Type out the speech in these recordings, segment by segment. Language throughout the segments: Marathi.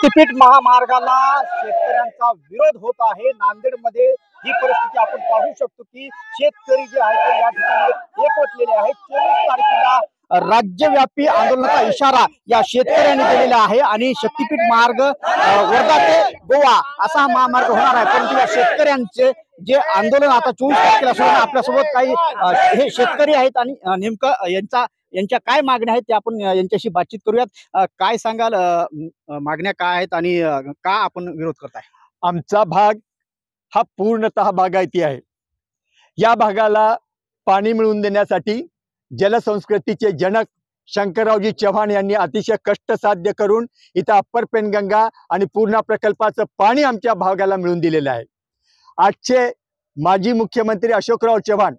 शक्तीपीठ महामार्गाला शेतकऱ्यांचा विरोध होत आहे। नांदेडमध्ये ही परिस्थिती आपण पाहू शकतो की शेतकरी जे आहेत ते या ठिकाणी एकवटलेले आहेत। 24 तारखेला राज्यव्यापी आंदोलनाचा इशारा या शेतकऱ्यांनी दिलेला आहे आणि शक्तीपीठ मार्ग वर्धा ते गोवा असा महामार्ग होणार आहे। परंतु या शेतकऱ्यांचे जे आंदोलन आता 24 तारखेला सुरू आहे, आपल्यासोबत काही हे शेतकरी आहेत आणि नेमकं यांच्या काय मागण्या आहेत ते आपण यांच्याशी बातचीत करूयात। काय सांगाल, मागण्या काय आहेत आणि का आपण विरोध करताय? आमचा भाग हा पूर्णतः बागायती आहे। या भागाला पाणी मिळवून देण्यासाठी जलसंस्कृतीचे जनक शंकररावजी चव्हाण यांनी अतिशय कष्ट साध्य करून इथं अप्पर पेनगंगा आणि पूर्णा प्रकल्पाचं पाणी आमच्या भागाला मिळवून दिलेलं आहे। आजचे माजी मुख्यमंत्री अशोकराव चव्हाण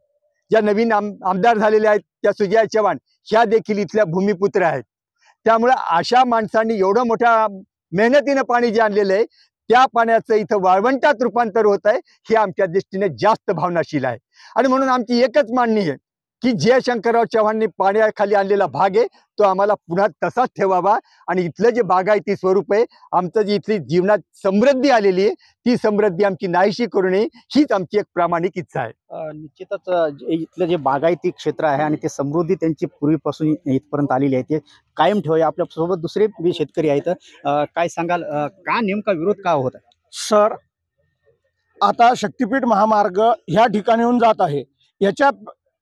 ज्या नवीन आमदार झालेले आहेत त्या सुजय चव्हाण ह्या देखील इथल्या भूमिपुत्र आहेत। त्यामुळे अशा माणसांनी एवढं मोठ्या मेहनतीने पाणी जे आणलेलं आहे त्या पाण्याचं इथं वाळवंटात रूपांतर होत आहे हे आमच्या दृष्टीने जास्त भावनाशील आहे। आणि म्हणून आमची एकच मागणी आहे की जे शंकरराव चव्हाणांनी पाण्याखाली आणलेला भाग आहे तो आम्हाला पुन्हा तसाच ठेवावा आणि इथलं जे बागायती स्वरूप आहे, आमचं जी इथली जीवनात समृद्धी आलेली आहे ती समृद्धी आमची नाहीशी करू नये हीच आमची एक प्रामाणिक इच्छा आहे। निश्चितच इथलं जे बागायती क्षेत्र आहे आणि ते समृद्धी त्यांची पूर्वीपासून इथपर्यंत आलेली आहे ते कायम ठेवावे। आपल्यासोबत दुसरे बी शेतकरी आहेत, काय सांगाल, का नेमका विरोध का होत आहे? सर, आता शक्तीपीठ महामार्ग ह्या ठिकाणीहून जात आहे। याच्या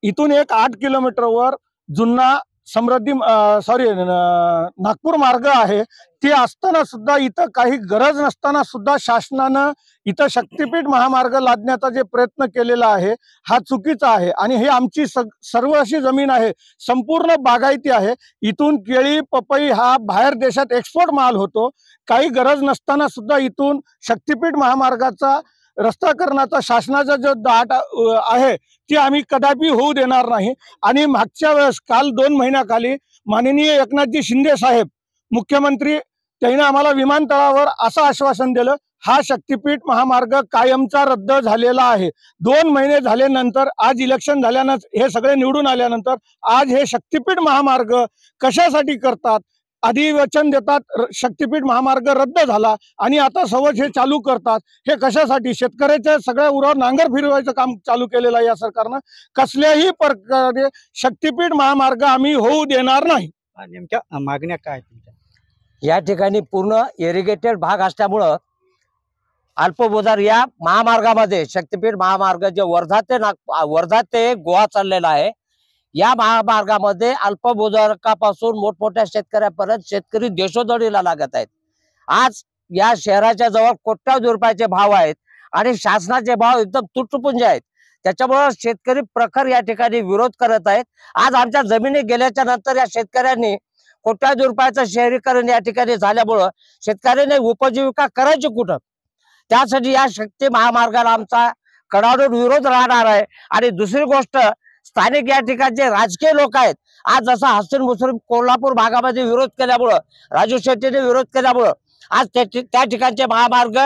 इथून एक 8 किलोमीटरवर जुन्ना समृद्धी नागपूर मार्ग आहे। ते असताना सुद्धा इथं काही गरज नसताना सुद्धा शासनानं इथं शक्तीपीठ महामार्ग लादण्याचा जे प्रयत्न केलेला आहे हा चुकीचा आहे। आणि हे आमची सर्व अशी जमीन आहे, संपूर्ण बागायती आहे। इथून केळी पपई हा बाहेर देशात एक्सपोर्ट माल होतो। काही गरज नसताना सुद्धा इथून शक्तीपीठ महामार्गाचा रस्ता करण्याचा शासनाचा जो दाट आहे ती आम्ही कदापि होऊ देणार नाही। आणि मागच्या वेळेस काल 2 महिन्याखाली माननीय एकनाथजी शिंदे साहेब मुख्यमंत्री त्यांनी आम्हाला विमानतळावर असं आश्वासन दिलं, हा शक्तीपीठ महामार्ग कायमचा रद्द झालेला आहे। 2 महिने झाल्यानंतर आज इलेक्शन झाल्यानंतर हे सगळे निवडून आल्यानंतर आज हे शक्तीपीठ महामार्ग कशासाठी करतात? आधी वचन देतात शक्तीपीठ महामार्ग रद्द झाला आणि आता सवच हे चालू करतात। हे कशासाठी? शेतकऱ्याच्या सगळ्या उरावर नांगर फिरवायचं काम चालू केलेलं आहे या सरकारनं। कसल्याही प्रकारे शक्तीपीठ महामार्ग आम्ही होऊ देणार नाही। नेमक्या मागण्या काय तुमच्या? या ठिकाणी पूर्ण इरिगेटेड भाग असल्यामुळं अल्पभूधार या महामार्गामध्ये शक्तीपीठ महामार्ग जे वर्धा ते गोवा चाललेला आहे, या महामार्गामध्ये अल्पभूधारकापासून मोठमोठ्या शेतकऱ्यापर्यंत शेतकरी देशोधडीला लागत आहेत। आज या शहराच्या जवळ कोट्यावधी रुपयाचे भाव आहेत आणि शासनाचे भाव एकदम तुटपुंजे आहेत। त्याच्यामुळे शेतकरी प्रखर या ठिकाणी विरोध करत आहेत। आज आमच्या जमिनी गेल्याच्या नंतर या शेतकऱ्यांनी कोट्यावधी रुपयाचं शहरीकरण या ठिकाणी झाल्यामुळं शेतकऱ्यांनी उपजीविका करायची कुठं? त्यासाठी या शक्ती महामार्गाला आमचा कडाडून विरोध राहणार आहे। आणि दुसरी गोष्ट, स्थानिक या ठिकाणचे राजकीय लोक आहेत, आज जसा हसन मुश्रीफ कोल्हापूर भागामध्ये विरोध केल्यामुळं, राजू शेट्टीने विरोध केल्यामुळं आज त्या ठिकाणचे महामार्ग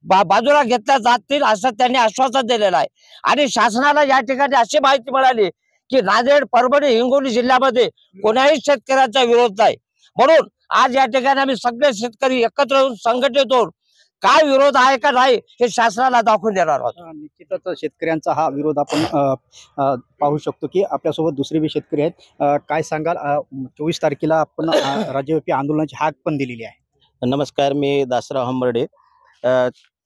बाजूला घेतल्या जातील असं त्यांनी आश्वासन दिलेलं आहे। आणि शासनाला या ठिकाणी अशी माहिती मिळाली की नांदेड, परभणी, हिंगोली जिल्ह्यामध्ये कोणाही शेतकऱ्यांचा विरोध नाही। म्हणून आज या ठिकाणी आम्ही सगळे शेतकरी एकत्र होऊन संघटित होऊन काय विरोध आहे का नाही हे शासनाला दाखवून देणार आहोत। निश्चितच शेतकऱ्यांचा हा विरोध आपण पाहू शकतो की आपल्यासोबत दुसरे बी शेतकरी आहेत, काय सांगाल, 24 तारखेला आपण राज्यव्यापी आंदोलनाची हाक पण दिलेली आहे? नमस्कार, मी दासराव हंबर्डे।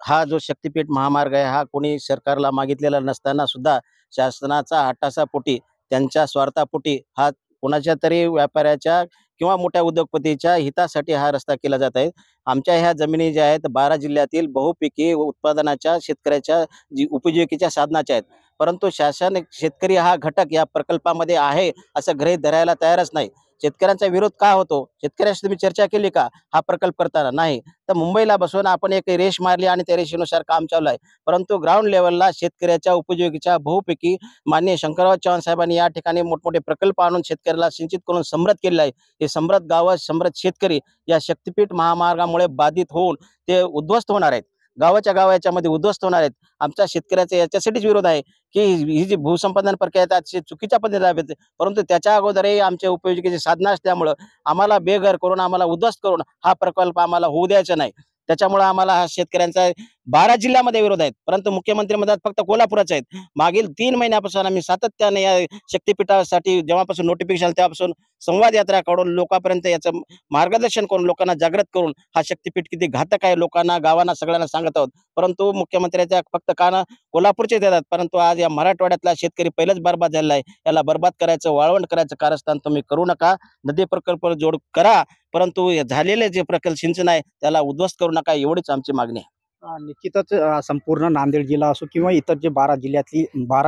हा जो शक्तीपीठ महामार्ग आहे हा कोणी सरकारला मागितलेला नसताना सुद्धा शासनाचा हट्टासापोटी, त्यांच्या स्वार्थापोटी हा कोणाच्या तरी व्यापाऱ्याच्या किंवा मोठ्या उद्योगपतीच्या हितासाठी हा रस्ता केला जात आहे। आमच्या ह्या जमिनी ज्या आहेत 12 जिल्ह्यातील बहुपिकी उत्पादनाच्या शेतकऱ्याच्या उपजीविकेच्या साधनाच्या आहेत, परंतु शासन शेतकरी हा घटक या प्रकल्पामध्ये आहे असं गृहीत धरायला तयारच नाही। शेतकऱ्यांचा विरोध का होतो? शेतकऱ्याशी तुम्ही चर्चा केली का हा प्रकल्प करताना? नाही। तर मुंबईला बसून आपण एक रेष मारली आणि त्या रेषेनुसार काम चालू आहे, परंतु ग्राउंड लेवलला शेतकऱ्याच्या उपजीविकेच्या बहुपैकी माननीय शंकरराव चव्हाण साहेबांनी या ठिकाणी मोठमोठे प्रकल्प आणून शेतकऱ्याला सिंचित करून समृद्ध केलेलं आहे। हे समृद्ध गावं, समृद्ध शेतकरी या शक्तीपीठ महामार्गामुळे बाधित होऊन ते उद्ध्वस्त होणार आहेत। गावाच्या याच्यामध्ये उद्ध्वस्त होणार आहेत. आमच्या शेतकऱ्याचा याच्यासाठीच विरोध आहे की ही जी भूसंपादन प्रक्रिया आहे अतिशय चुकीच्या पद्धतीने राबवते, परंतु त्याच्या अगोदरही आमच्या उपयोगिकेची साधनं असल्यामुळं आम्हाला बेघर करून आम्हाला उद्ध्वस्त करून हा प्रकल्प आम्हाला होऊ द्यायचा नाही. त्याच्यामुळे आम्हाला हा शेतकऱ्यांचा 12 जिल्ह्यामध्ये विरोध आहेत, परंतु मुख्यमंत्री म्हणतात फक्त कोल्हापूरच आहेत. मागील 3 महिन्यापासून आम्ही सातत्याने या शक्तीपीठासाठी जेव्हापासून नोटिफिकेशन आलं तेव्हापासून संवाद यात्रा काढून लोकांपर्यंत याचं मार्गदर्शन करून लोकांना जागृत करून हा शक्तीपीठ किती घातक आहे लोकांना गावांना सगळ्यांना सांगत आहोत. परंतु मुख्यमंत्र्याच्या फक्त कान कोल्हापूरचे देतात, परंतु आज या मराठवाड्यातला शेतकरी पहिलेच बर्बाद झालेला आहे. याला बर्बाद करायचं, वाळवंट करायचं कारस्थान तुम्ही करू नका. नदी प्रकल्प जोड करा, परंतु झालेले जे प्रकल्प सिंचन आहे त्याला उद्ध्वस्त करू नका, एवढीच आमची मागणी आहे. निश्चितच संपूर्ण नांदेड जिल्हा असो किंवा इतर जे 12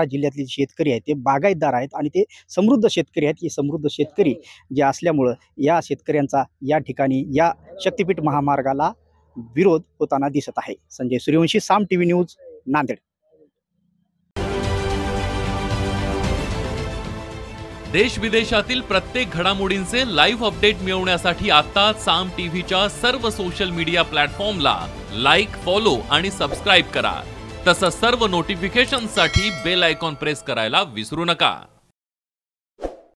जिल्ह्यातली शेतकरी आहेत ते बागायतदार आहेत आणि ते समृद्ध शेतकरी आहेत. हे समृद्ध शेतकरी जे असल्यामुळं या शेतकऱ्यांचा या ठिकाणी या शक्तीपीठ महामार्गाला विरोध होताना दिसत आहे. संजय सूर्यवंशी, साम टीव्ही न्यूज, नांदेड. देश विदेशातील प्रत्येक घडामोडींचे लाईव्ह अपडेट मिळवण्यासाठी आता साम टीव्हीच्या सर्व सोशल मीडिया प्लॅटफॉर्मला लाईक, फॉलो आणि सबस्क्राईब करा. तसंच सर्व नोटिफिकेशनसाठी बेल आयकॉन प्रेस करायला विसरू नका.